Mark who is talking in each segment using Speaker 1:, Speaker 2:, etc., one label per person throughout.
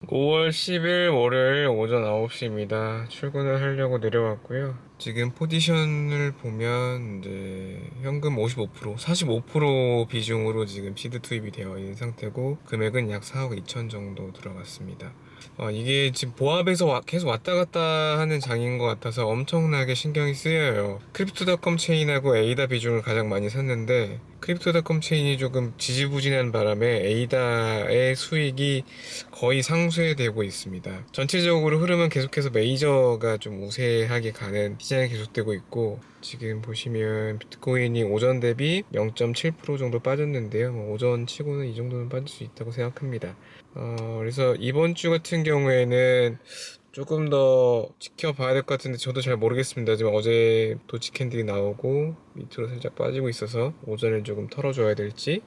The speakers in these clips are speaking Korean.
Speaker 1: 5월 10일 월요일 오전 9시입니다. 출근을 하려고 내려왔고요. 지금 포지션을 보면 이제 현금 55%, 45% 비중으로 지금 시드 투입이 되어 있는 상태고 금액은 약 4억 2천 정도 들어갔습니다. 이게 지금 보합에서 계속 왔다 갔다 하는 장인 것 같아서 엄청나게 신경이 쓰여요. 크립토닷컴 체인하고 에이다 비중을 가장 많이 샀는데 크립토닷컴 체인이 조금 지지부진한 바람에 에이다의 수익이 거의 상쇄되고 있습니다. 전체적으로 흐름은 계속해서 메이저가 좀 우세하게 가는 시장이 계속되고 있고, 지금 보시면 비트코인이 오전 대비 0.7% 정도 빠졌는데요. 오전 치고는 이 정도는 빠질 수 있다고 생각합니다. 그래서 이번 주 같은 경우에는 조금 더 지켜봐야 될 것 같은데 저도 잘 모르겠습니다. 지금 어제 도치 캔들이 나오고 밑으로 살짝 빠지고 있어서 오전에 조금 털어줘야 될지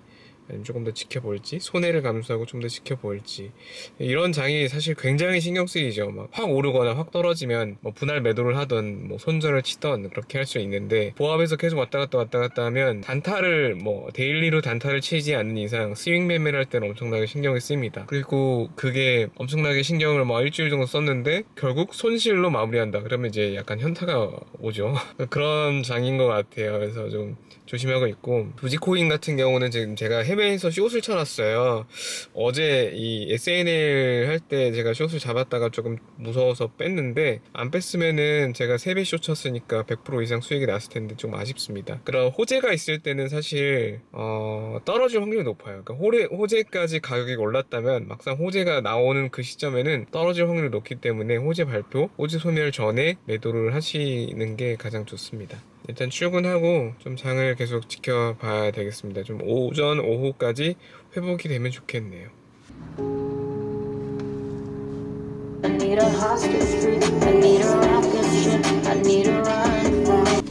Speaker 1: 아니면 조금 더 지켜볼지, 손해를 감수하고 좀 더 지켜볼지, 이런 장이 사실 굉장히 신경 쓰이죠. 막 확 오르거나 확 떨어지면 뭐 분할 매도를 하던 뭐 손절을 치던 그렇게 할 수 있는데, 보합에서 계속 왔다 갔다 하면 단타를 뭐 데일리로 단타를 치지 않는 이상 스윙 매매를 할 때는 엄청나게 신경이 쓰입니다. 그리고 그게 엄청나게 신경을 뭐 일주일 정도 썼는데 결국 손실로 마무리한다 그러면 이제 약간 현타가 오죠. 그런 장인 것 같아요. 그래서 좀 조심하고 있고, 도지코인 같은 경우는 지금 제가 해외에서 숏을 쳐놨어요. 어제 이 SNL 할 때 제가 숏을 잡았다가 조금 무서워서 뺐는데, 안 뺐으면은 제가 3배 숏 쳤으니까 100% 이상 수익이 났을 텐데 좀 아쉽습니다. 그런 호재가 있을 때는 사실 떨어질 확률이 높아요. 그러니까 호재까지 가격이 올랐다면 막상 호재가 나오는 그 시점에는 떨어질 확률이 높기 때문에 호재 발표, 호재 소멸 전에 매도를 하시는 게 가장 좋습니다. 일단 출근하고 좀 장을 계속 지켜봐야 되겠습니다. 좀 오전, 오후까지 회복이 되면 좋겠네요.
Speaker 2: I need a hostage, I need a rocket ship, I need a run from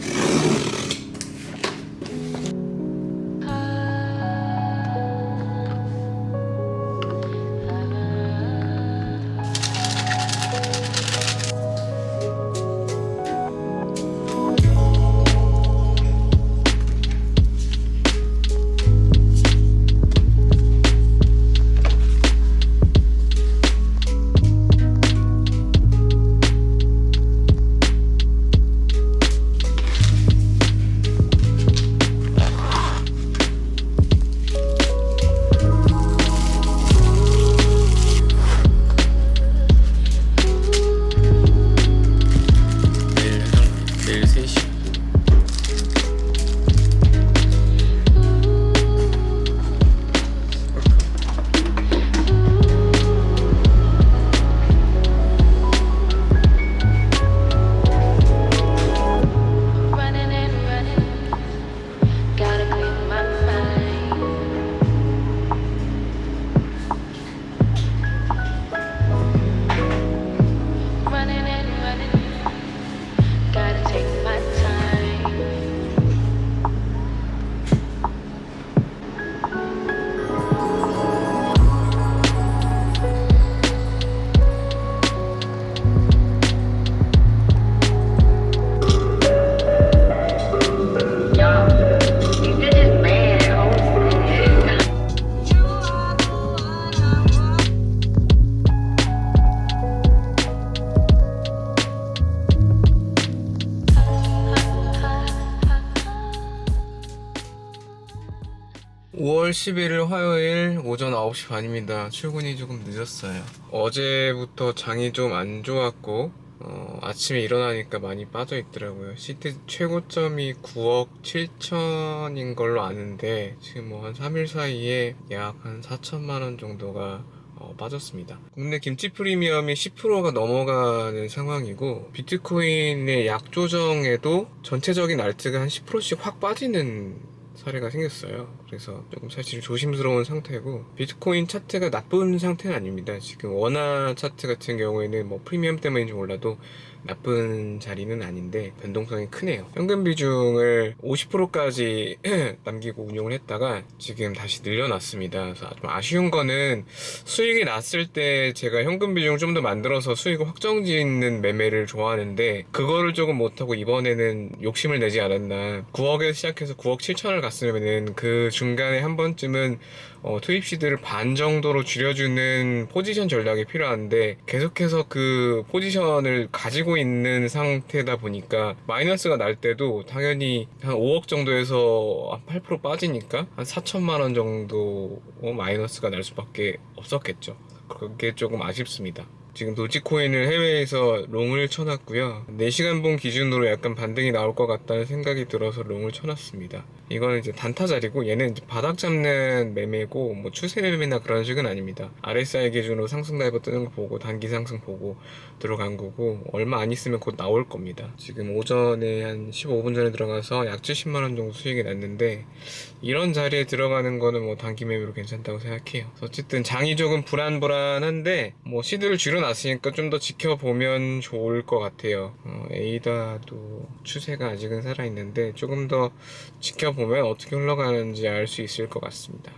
Speaker 1: 내일 3시.
Speaker 2: running and running. Gotta clear my mind. Running and running. Gotta take my time.
Speaker 1: (5월 11일) 화요일 오전 9시 반입니다. 출근이 조금 늦었어요. 어제부터 장이 좀 안 좋았고 아침에 일어나니까 많이 빠져 있더라고요. 시트 최고점이 9억 7천인 걸로 아는데 지금 뭐 한 3일 사이에 약 한 4천만 원 정도가 빠졌습니다. 국내 김치 프리미엄이 10%가 넘어가는 상황이고, 비트코인의 약조정에도 전체적인 알트가 한 10%씩 확 빠지는 사례가 생겼어요. 그래서 조금 사실 조심스러운 상태고, 비트코인 차트가 나쁜 상태는 아닙니다. 지금 원화 차트 같은 경우에는 뭐 프리미엄 때문인지 몰라도 나쁜 자리는 아닌데 변동성이 크네요. 현금 비중을 50%까지 남기고 운용을 했다가 지금 다시 늘려놨습니다. 그래서 좀 아쉬운 거는 수익이 났을 때 제가 현금 비중을 좀 더 만들어서 수익을 확정짓는 매매를 좋아하는데 그거를 조금 못하고 이번에는 욕심을 내지 않았나. 9억에 시작해서 9억 7천을 갔으면은 그 중간에 한 번쯤은 투입 시드를 반 정도로 줄여주는 포지션 전략이 필요한데 계속해서 그 포지션을 가지고 있는 상태다 보니까 마이너스가 날 때도 당연히 한 5억 정도에서 한 8% 빠지니까 한 4천만 원 정도 마이너스가 날 수밖에 없었겠죠. 그게 조금 아쉽습니다. 지금 도지코인을 해외에서 롱을 쳐놨고요. 4시간봉 기준으로 약간 반등이 나올 것 같다는 생각이 들어서 롱을 쳐놨습니다. 이거는 이제 단타 자리고 얘는 이제 바닥 잡는 매매고 뭐 추세 매매나 그런 식은 아닙니다. RSI 기준으로 상승 다이버 뜨는 거 보고 단기 상승 보고 들어간 거고 얼마 안 있으면 곧 나올 겁니다. 지금 오전에 한 15분 전에 들어가서 약 70만 원 정도 수익이 났는데 이런 자리에 들어가는 거는 뭐 단기 매매로 괜찮다고 생각해요. 어쨌든 장이 조금 불안불안한데 뭐 시드를 줄여놨으니까 좀 더 지켜보면 좋을 것 같아요. 에이다도 추세가 아직은 살아있는데 조금 더 지켜보면 어떻게 흘러가는지 알 수 있을 것 같습니다.